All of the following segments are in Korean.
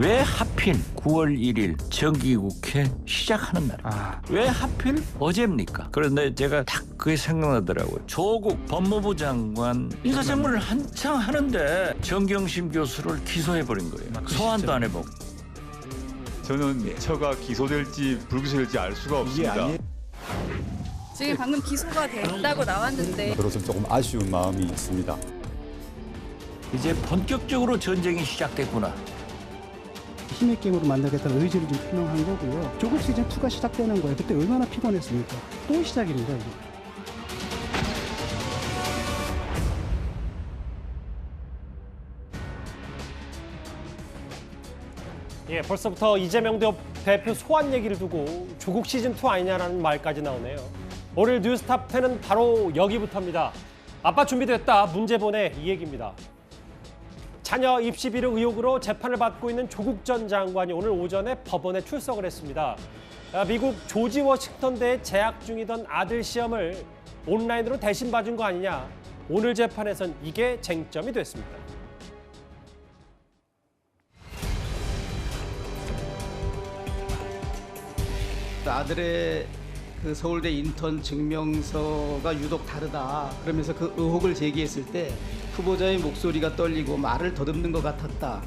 왜 하필 9월 1일 정기국회 시작하는 날? 왜 하필 어제입니까? 그런데 제가 딱 그게 생각나더라고요. 조국 법무부 장관 인사청문회를 한창 하는데 정경심 교수를 기소해버린 거예요. 소환도 안 해보고. 저는 처가 기소될지 불기소될지 알 수가 없습니다. 지금 방금 기소가 됐다고 나왔는데 저로서는 조금 아쉬운 마음이 있습니다. 이제 본격적으로 전쟁이 시작됐구나. 힘의 게임으로 만나겠다는 의지를 좀 표명한 거고요. 조국 시즌 2가 시작되는 거예요. 그때 얼마나 피곤했습니까? 또 시작입니다. 이게. 예, 벌써부터 이재명 대표 소환 얘기를 두고 조국 시즌2 아니냐라는 말까지 나오네요. 오늘 뉴스탑 10은 바로 여기부터입니다. 아빠 준비됐다, 문제 보내, 이 얘기입니다. 자녀 입시 비리 의혹으로 재판을 받고 있는 조국 전 장관이 오늘 오전에 법원에 출석을 했습니다. 미국 조지 워싱턴대에 재학 중이던 아들 시험을 온라인으로 대신 봐준 거 아니냐. 오늘 재판에선 이게 쟁점이 됐습니다. 아들의 그 서울대 인턴 증명서가 유독 다르다. 그러면서 그 의혹을 제기했을 때 후보자의 목소리가 떨리고 말을 더듬는 것 같았다.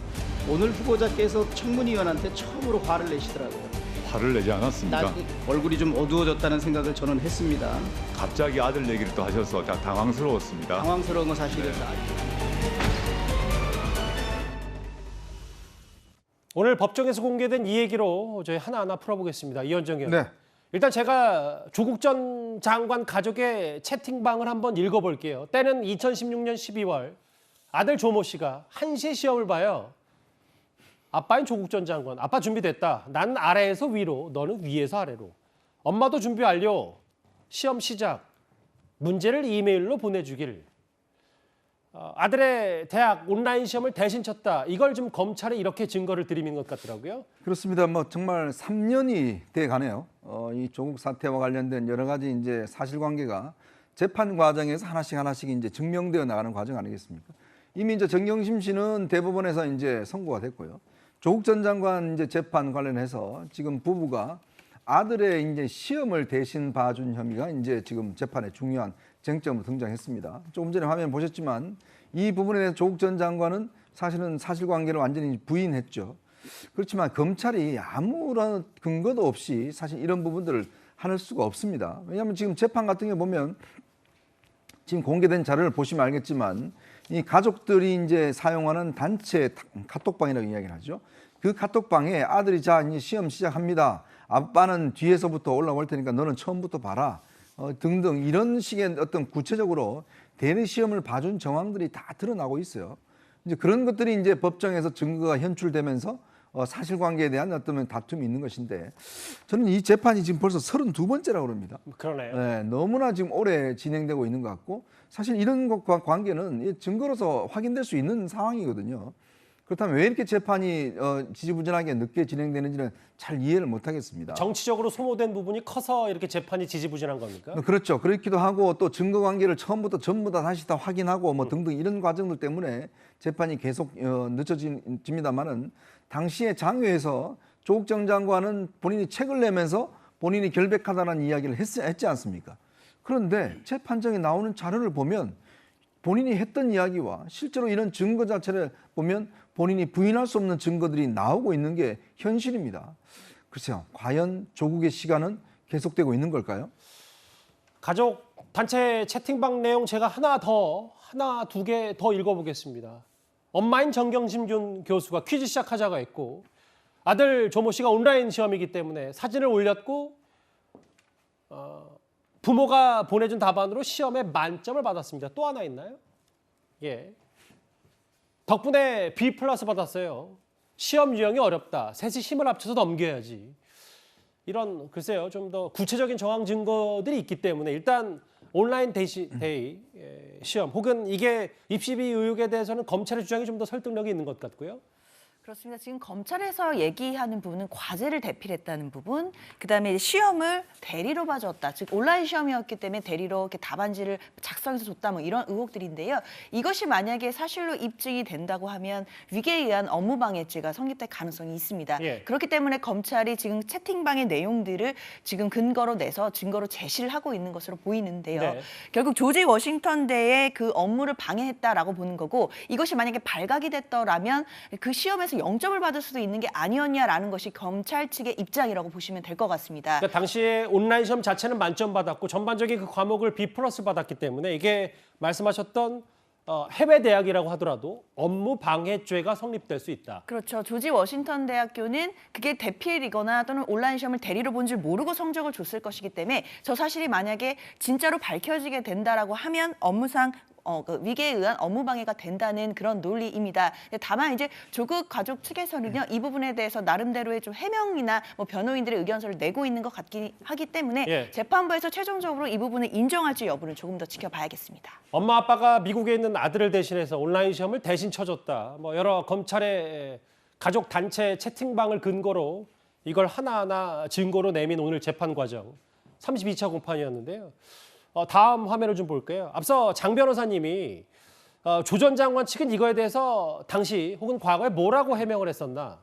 오늘 후보자께서 청문위원한테 처음으로 화를 내시더라고요. 화를 내지 않았습니다. 얼굴이 좀 어두워졌다는 생각을 저는 했습니다. 갑자기 아들 얘기를 또 하셔서 당황스러웠습니다. 당황스러운 건 사실입니다. 오늘 법정에서 공개된 이 얘기로 저희 하나하나 풀어보겠습니다. 이현정 의원. 네. 일단 제가 조국 전 장관 가족의 채팅방을 한번 읽어볼게요. 때는 2016년 12월 아들 조모 씨가 1시에 시험을 봐요. 아빠인 조국 전 장관. 아빠 준비됐다. 난 아래에서 위로, 너는 위에서 아래로. 엄마도 준비 완료. 시험 시작. 문제를 이메일로 보내주길. 아들의 대학 온라인 시험을 대신 쳤다. 이걸 좀 검찰에 이렇게 증거를 들이민 것 같더라고요. 그렇습니다. 뭐 정말 3년이 돼 가네요. 이 조국 사태와 관련된 여러 가지 이제 사실관계가 재판 과정에서 하나씩 이제 증명되어 나가는 과정 아니겠습니까? 이미 이제 정경심 씨는 대법원에서 이제 선고가 됐고요. 조국 전 장관 이제 재판 관련해서 지금 부부가 아들의 이제 시험을 대신 봐준 혐의가 이제 지금 재판에 중요한 쟁점으로 등장했습니다. 조금 전에 화면 보셨지만 이 부분에 대해서 조국 전 장관은 사실은 사실관계를 완전히 부인했죠. 그렇지만 검찰이 아무런 근거도 없이 사실 이런 부분들을 할 수가 없습니다. 왜냐하면 지금 재판 같은 게 보면 지금 공개된 자료를 보시면 알겠지만 이 가족들이 이제 사용하는 단체 카톡방이라고 이야기를 하죠. 그 카톡방에 아들이 자 이제 시험 시작합니다. 아빠는 뒤에서부터 올라올 테니까 너는 처음부터 봐라. 등등 이런 식의 어떤 구체적으로 대리 시험을 봐준 정황들이 다 드러나고 있어요. 이제 그런 것들이 이제 법정에서 증거가 현출되면서 사실관계에 대한 어떤 다툼이 있는 것인데 저는 이 재판이 지금 벌써 32번째라고 그럽니다. 그러네요. 네, 너무나 지금 오래 진행되고 있는 것 같고 사실 이런 것과 관계는 증거로서 확인될 수 있는 상황이거든요. 그렇다면 왜 이렇게 재판이 지지부진하게 늦게 진행되는지는 잘 이해를 못하겠습니다. 정치적으로 소모된 부분이 커서 이렇게 재판이 지지부진한 겁니까? 그렇죠. 그렇기도 하고 또 증거 관계를 처음부터 전부 다 다시 다 확인하고 뭐 등등 이런 과정들 때문에 재판이 계속 늦어집니다만은 당시에 장외에서 조국 전 장관은 본인이 책을 내면서 본인이 결백하다는 이야기를 했지 않습니까? 그런데 재판정에 나오는 자료를 보면 본인이 했던 이야기와 실제로 이런 증거 자체를 보면 본인이 부인할 수 없는 증거들이 나오고 있는 게 현실입니다. 글쎄요, 과연 조국의 시간은 계속되고 있는 걸까요? 가족 단체 채팅방 내용 제가 하나, 두 개 더 읽어보겠습니다. 엄마인 정경심 교수가 퀴즈 시작하자고 했고 아들 조모 씨가 온라인 시험이기 때문에 사진을 올렸고 부모가 보내준 답안으로 시험에 만점을 받았습니다. 또 하나 있나요? 예. 덕분에 B+ 받았어요. 시험 유형이 어렵다. 셋이 힘을 합쳐서 넘겨야지. 이런 글쎄요, 좀 더 구체적인 정황 증거들이 있기 때문에 일단 온라인 데이 시험 혹은 이게 입시비 의혹에 대해서는 검찰의 주장이 좀 더 설득력이 있는 것 같고요. 그렇습니다. 지금 검찰에서 얘기하는 부분은 과제를 대필했다는 부분, 그다음에 시험을 대리로 봐줬다. 즉 온라인 시험이었기 때문에 대리로 이렇게 답안지를 작성해서 줬다. 뭐 이런 의혹들인데요. 이것이 만약에 사실로 입증이 된다고 하면 위계에 의한 업무방해죄가 성립될 가능성이 있습니다. 예. 그렇기 때문에 검찰이 지금 채팅방의 내용들을 지금 근거로 내서 증거로 제시를 하고 있는 것으로 보이는데요. 네. 결국 조지 워싱턴대의 그 업무를 방해했다라고 보는 거고, 이것이 만약에 발각이 됐더라면 그 시험에서 0점을 받을 수도 있는 게 아니었냐라는 것이 검찰 측의 입장이라고 보시면 될 것 같습니다. 그러니까 당시에 온라인 시험 자체는 만점 받았고 전반적인 그 과목을 B+ 받았기 때문에 이게 말씀하셨던 해외 대학이라고 하더라도 업무 방해죄가 성립될 수 있다. 그렇죠. 조지 워싱턴 대학교는 그게 대필이거나 또는 온라인 시험을 대리로 본 줄 모르고 성적을 줬을 것이기 때문에 저 사실이 만약에 진짜로 밝혀지게 된다라고 하면 업무상 그 위계에 의한 업무방해가 된다는 그런 논리입니다. 다만 이제 조국 가족 측에서는요, 이 부분에 대해서 나름대로의 좀 해명이나 뭐 변호인들의 의견서를 내고 있는 것 같긴 하기 때문에 예. 재판부에서 최종적으로 이 부분을 인정할지 여부는 조금 더 지켜봐야겠습니다. 엄마 아빠가 미국에 있는 아들을 대신해서 온라인 시험을 대신 쳐줬다. 뭐 여러 검찰의 가족 단체 채팅방을 근거로 이걸 하나하나 증거로 내민 오늘 재판 과정 32차 공판이었는데요. 다음 화면을 좀 볼게요. 앞서 장 변호사님이 조 전 장관 측은 이거에 대해서 당시 혹은 과거에 뭐라고 해명을 했었나.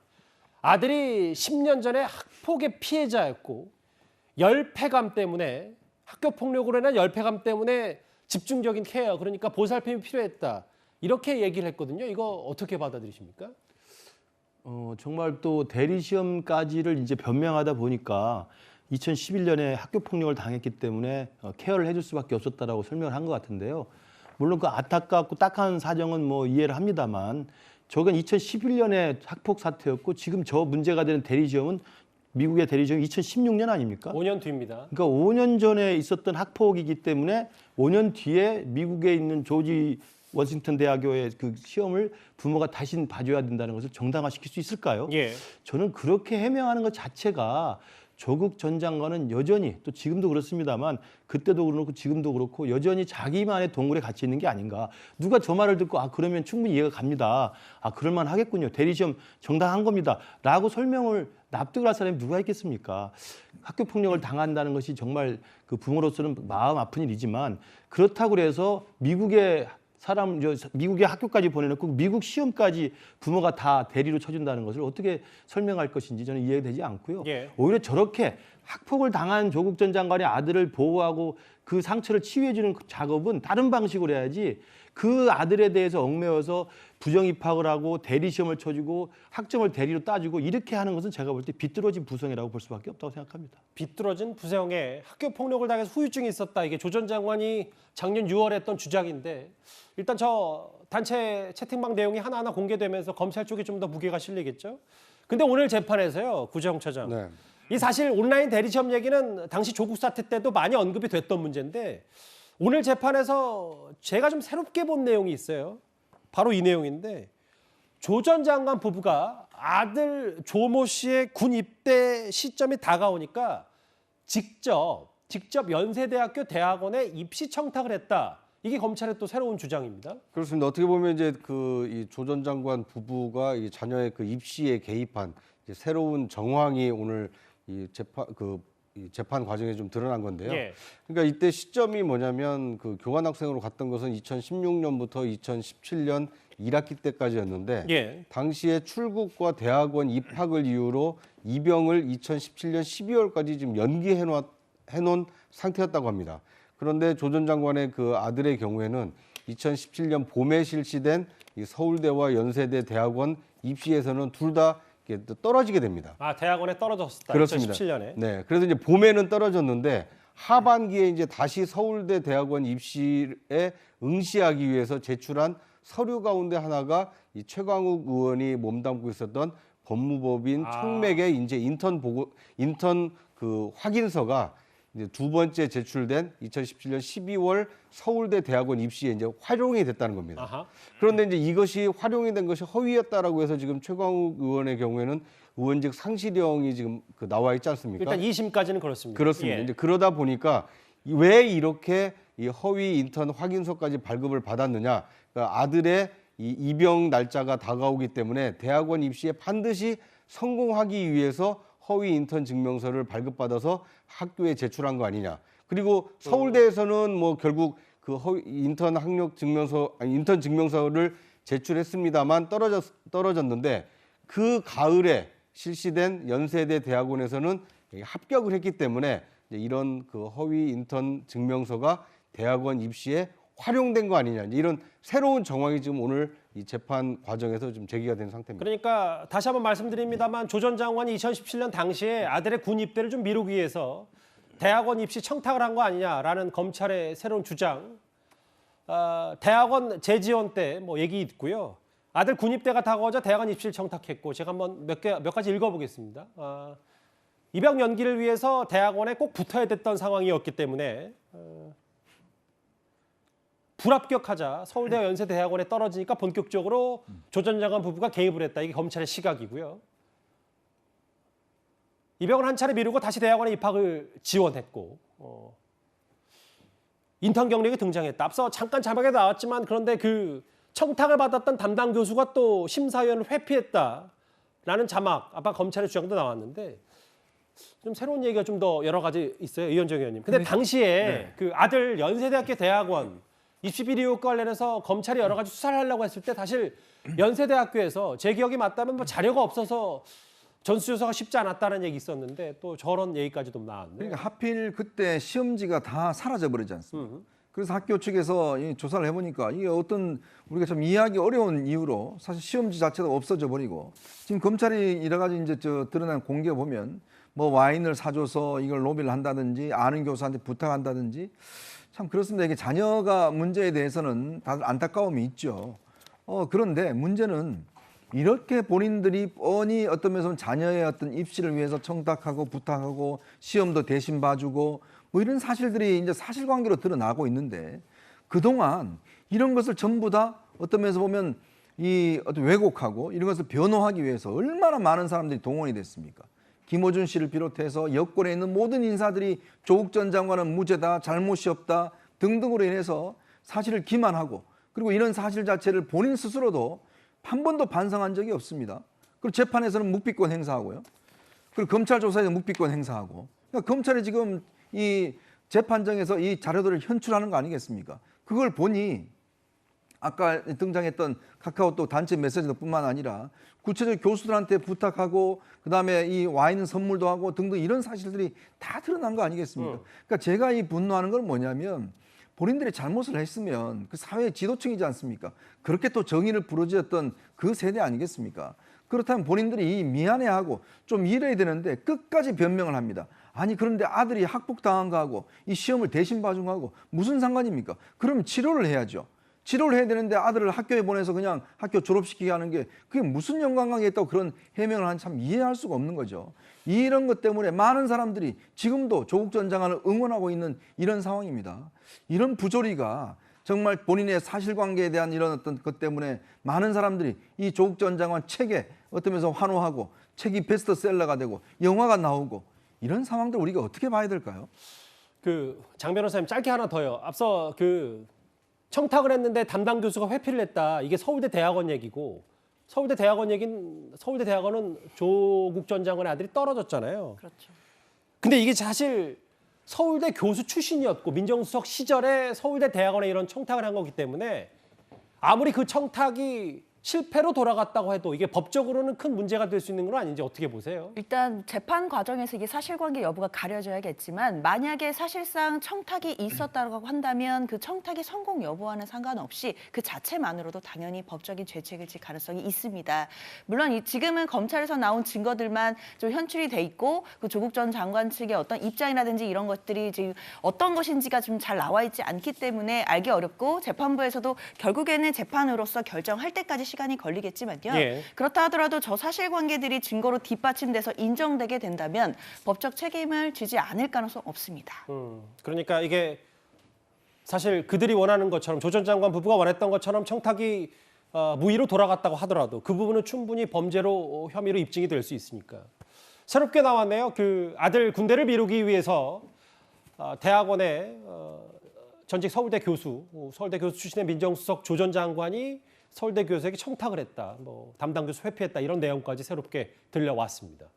아들이 10년 전에 학폭의 피해자였고 열패감 때문에 학교 폭력으로 인한 열패감 때문에 집중적인 케어, 그러니까 보살핌이 필요했다. 이렇게 얘기를 했거든요. 이거 어떻게 받아들이십니까? 정말 또 대리 시험까지를 이제 변명하다 보니까 2011년에 학교 폭력을 당했기 때문에 케어를 해줄 수밖에 없었다라고 설명을 한 것 같은데요. 물론 그 안타깝고 딱한 사정은 뭐 이해를 합니다만, 저건 2011년에 학폭 사태였고 지금 저 문제가 되는 대리 시험은 미국의 대리 시험이 2016년 아닙니까? 5년 뒤입니다. 그러니까 5년 전에 있었던 학폭이기 때문에 5년 뒤에 미국에 있는 조지 워싱턴 대학교의 그 시험을 부모가 다시 봐줘야 된다는 것을 정당화시킬 수 있을까요? 예. 저는 그렇게 해명하는 것 자체가 조국 전 장관은 여전히, 또 지금도 그렇습니다만 그때도 그렇고 지금도 그렇고 여전히 자기만의 동굴에 갇혀 있는 게 아닌가. 누가 저 말을 듣고 그러면 충분히 이해가 갑니다. 그럴만 하겠군요. 대리시험 정당한 겁니다. 라고 설명을 납득을 할 사람이 누가 있겠습니까? 학교 폭력을 당한다는 것이 정말 그 부모로서는 마음 아픈 일이지만, 그렇다고 해서 미국의 학교까지 보내놓고 미국 시험까지 부모가 다 대리로 쳐준다는 것을 어떻게 설명할 것인지 저는 이해되지 않고요. 예. 오히려 저렇게 학폭을 당한 조국 전 장관의 아들을 보호하고 그 상처를 치유해주는 작업은 다른 방식으로 해야지, 그 아들에 대해서 얽매여서 부정입학을 하고 대리 시험을 쳐주고 학점을 대리로 따주고 이렇게 하는 것은 제가 볼 때 비뚤어진 부성이라고 볼 수밖에 없다고 생각합니다. 비뚤어진 부성에 학교 폭력을 당해서 후유증이 있었다. 이게 조 전 장관이 작년 6월에 했던 주장인데, 일단 저 단체 채팅방 내용이 하나하나 공개되면서 검찰 쪽에 좀 더 무게가 실리겠죠. 근데 오늘 재판에서요, 구재홍 차장. 네. 이 사실 온라인 대리 시험 얘기는 당시 조국 사태 때도 많이 언급이 됐던 문제인데, 오늘 재판에서 제가 좀 새롭게 본 내용이 있어요. 바로 이 내용인데, 조 전 장관 부부가 아들 조모 씨의 군 입대 시점이 다가오니까 직접 연세대학교 대학원에 입시 청탁을 했다. 이게 검찰의 또 새로운 주장입니다. 그렇습니다. 어떻게 보면 이제 이 조 전 장관 부부가 이 자녀의 그 입시에 개입한 이제 새로운 정황이 오늘 이 재판 과정에 좀 드러난 건데요. 예. 그러니까 이때 시점이 뭐냐면 그 교환학생으로 갔던 것은 2016년부터 2017년 1학기 때까지였는데, 예. 당시에 출국과 대학원 입학을 이유로 입영을 2017년 12월까지 지금 연기해 놓은 상태였다고 합니다. 그런데 조 전 장관의 그 아들의 경우에는 2017년 봄에 실시된 이 서울대와 연세대 대학원 입시에서는 둘 다 떨어지게 됩니다. 대학원에 떨어졌다. 그렇습니다. 2017년에. 네, 그래서 이제 봄에는 떨어졌는데 하반기에 이제 다시 서울대 대학원 입시에 응시하기 위해서 제출한 서류 가운데 하나가 이 최광욱 의원이 몸담고 있었던 법무법인 청맥의 이제 인턴 그 확인서가 이제 두 번째 제출된 2017년 12월 서울대 대학원 입시에 이제 활용이 됐다는 겁니다. 아하. 그런데 이제 이것이 활용이 된 것이 허위였다라고 해서 지금 최광욱 의원의 경우에는 의원직 상실형이 지금 나와 있지 않습니까? 일단 2심까지는 그렇습니다. 그렇습니다. 예. 이제 그러다 보니까 왜 이렇게 이 허위 인턴 확인서까지 발급을 받았느냐? 그러니까 아들의 이 입영 날짜가 다가오기 때문에 대학원 입시에 반드시 성공하기 위해서 허위 인턴 증명서를 발급받아서 학교에 제출한 거 아니냐. 그리고 서울대에서는 뭐 결국 그 허위 인턴 학력 증명서, 아니, 인턴 증명서를 제출했습니다만 떨어졌는데 그 가을에 실시된 연세대 대학원에서는 합격을 했기 때문에 이런 그 허위 인턴 증명서가 대학원 입시에 활용된 거 아니냐, 이런 새로운 정황이 지금 오늘 이 재판 과정에서 좀 제기가 된 상태입니다. 그러니까 다시 한번 말씀드립니다만 조 전 장관이 2017년 당시에 아들의 군 입대를 좀 미루기 위해서 대학원 입시 청탁을 한 거 아니냐라는 검찰의 새로운 주장. 대학원 재지원 때 뭐 얘기 있고요. 아들 군 입대가 다가오자 대학원 입시를 청탁했고, 제가 한번 몇 가지 읽어보겠습니다. 입학 연기를 위해서 대학원에 꼭 붙어야 됐던 상황이었기 때문에 불합격하자 서울대와 연세대학원에 떨어지니까 본격적으로 조 전 장관 부부가 개입을 했다. 이게 검찰의 시각이고요. 입학을 한 차례 미루고 다시 대학원에 입학을 지원했고, 인턴 경력이 등장했다. 앞서 잠깐 자막에 나왔지만 그런데 그 청탁을 받았던 담당 교수가 또 심사위원을 회피했다라는 자막, 아까 검찰의 주장도 나왔는데 좀 새로운 얘기가 좀 더 여러 가지 있어요, 이현정 의원님. 근데 당시에 그 아들 연세대학교 대학원 입시 비리 의혹 관련해서 검찰이 여러 가지 수사를 하려고 했을 때 사실 연세대학교에서 제 기억이 맞다면 뭐 자료가 없어서 전수조사가 쉽지 않았다는 얘기 있었는데 또 저런 얘기까지도 나왔네요. 그러니까 하필 그때 시험지가 다 사라져 버리지 않습니까? 그래서 학교 측에서 이 조사를 해보니까 이게 어떤 우리가 좀 이해하기 어려운 이유로 사실 시험지 자체도 없어져 버리고, 지금 검찰이 여러 가지 이제 드러난 공개 보면 뭐 와인을 사줘서 이걸 로비를 한다든지 아는 교수한테 부탁한다든지 참 그렇습니다. 이게 자녀가 문제에 대해서는 다들 안타까움이 있죠. 그런데 문제는 이렇게 본인들이 뻔히 어떤 면에서는 자녀의 어떤 입시를 위해서 청탁하고 부탁하고 시험도 대신 봐주고 뭐 이런 사실들이 이제 사실관계로 드러나고 있는데, 그동안 이런 것을 전부 다 어떤 면에서 보면 이 어떤 왜곡하고 이런 것을 변호하기 위해서 얼마나 많은 사람들이 동원이 됐습니까? 김어준 씨를 비롯해서 여권에 있는 모든 인사들이 조국 전 장관은 무죄다, 잘못이 없다 등등으로 인해서 사실을 기만하고, 그리고 이런 사실 자체를 본인 스스로도 한 번도 반성한 적이 없습니다. 그리고 재판에서는 묵비권 행사하고요. 그리고 검찰 조사에서 묵비권 행사하고. 그러니까 검찰이 지금 이 재판정에서 이 자료들을 현출하는 거 아니겠습니까? 그걸 보니 아까 등장했던 카카오톡 단체 메시지뿐만 아니라 구체적으로 교수들한테 부탁하고 그다음에 이 와인 선물도 하고 등등 이런 사실들이 다 드러난 거 아니겠습니까? 그러니까 제가 이 분노하는 건 뭐냐면, 본인들이 잘못을 했으면 그 사회의 지도층이지 않습니까? 그렇게 또 정의를 부르짖었던 그 세대 아니겠습니까? 그렇다면 본인들이 미안해하고 좀 이래야 되는데 끝까지 변명을 합니다. 아니 그런데 아들이 학폭당한 거하고 이 시험을 대신 봐준 거하고 무슨 상관입니까? 그럼 치료를 해야죠. 치료를 해야 되는데 아들을 학교에 보내서 그냥 학교 졸업시키게 하는 게 그게 무슨 연관관계가 있다고 그런 해명을 하는지 참 이해할 수가 없는 거죠. 이런 것 때문에 많은 사람들이 지금도 조국 전 장관을 응원하고 있는 이런 상황입니다. 이런 부조리가 정말 본인의 사실관계에 대한 이런 어떤 것 때문에 많은 사람들이 이 조국 전 장관 책에 어떤 면에서 환호하고 책이 베스트셀러가 되고 영화가 나오고 이런 상황들 우리가 어떻게 봐야 될까요? 장 변호사님 짧게 하나 더요. 앞서 청탁을 했는데 담당 교수가 회피를 했다. 이게 서울대 대학원 얘기고, 서울대 대학원은 조국 전 장관의 아들이 떨어졌잖아요. 그렇죠. 근데 이게 사실 서울대 교수 출신이었고 민정수석 시절에 서울대 대학원에 이런 청탁을 한 거기 때문에 아무리 그 청탁이 실패로 돌아갔다고 해도 이게 법적으로는 큰 문제가 될 수 있는 건 아닌지 어떻게 보세요? 일단 재판 과정에서 이게 사실관계 여부가 가려져야겠지만, 만약에 사실상 청탁이 있었다고 한다면 그 청탁이 성공 여부와는 상관없이 그 자체만으로도 당연히 법적인 죄책을 질 가능성이 있습니다. 물론 지금은 검찰에서 나온 증거들만 좀 현출이 돼 있고 그 조국 전 장관 측의 어떤 입장이라든지 이런 것들이 지금 어떤 것인지가 좀 잘 나와 있지 않기 때문에 알기 어렵고, 재판부에서도 결국에는 재판으로서 결정할 때까지 시간이 걸리겠지만요. 예. 그렇다 하더라도 저 사실관계들이 증거로 뒷받침돼서 인정되게 된다면 법적 책임을 지지 않을 가능성 없습니다. 그러니까 이게 사실 그들이 원하는 것처럼 조 전 장관 부부가 원했던 것처럼 청탁이 무의로 돌아갔다고 하더라도 그 부분은 충분히 범죄로 혐의로 입증이 될 수 있으니까. 새롭게 나왔네요. 아들 군대를 미루기 위해서 대학원에 전직 서울대 교수 출신의 민정수석 조 전 장관이 서울대 교수에게 청탁을 했다, 뭐 담당 교수 회피했다 이런 내용까지 새롭게 들려왔습니다.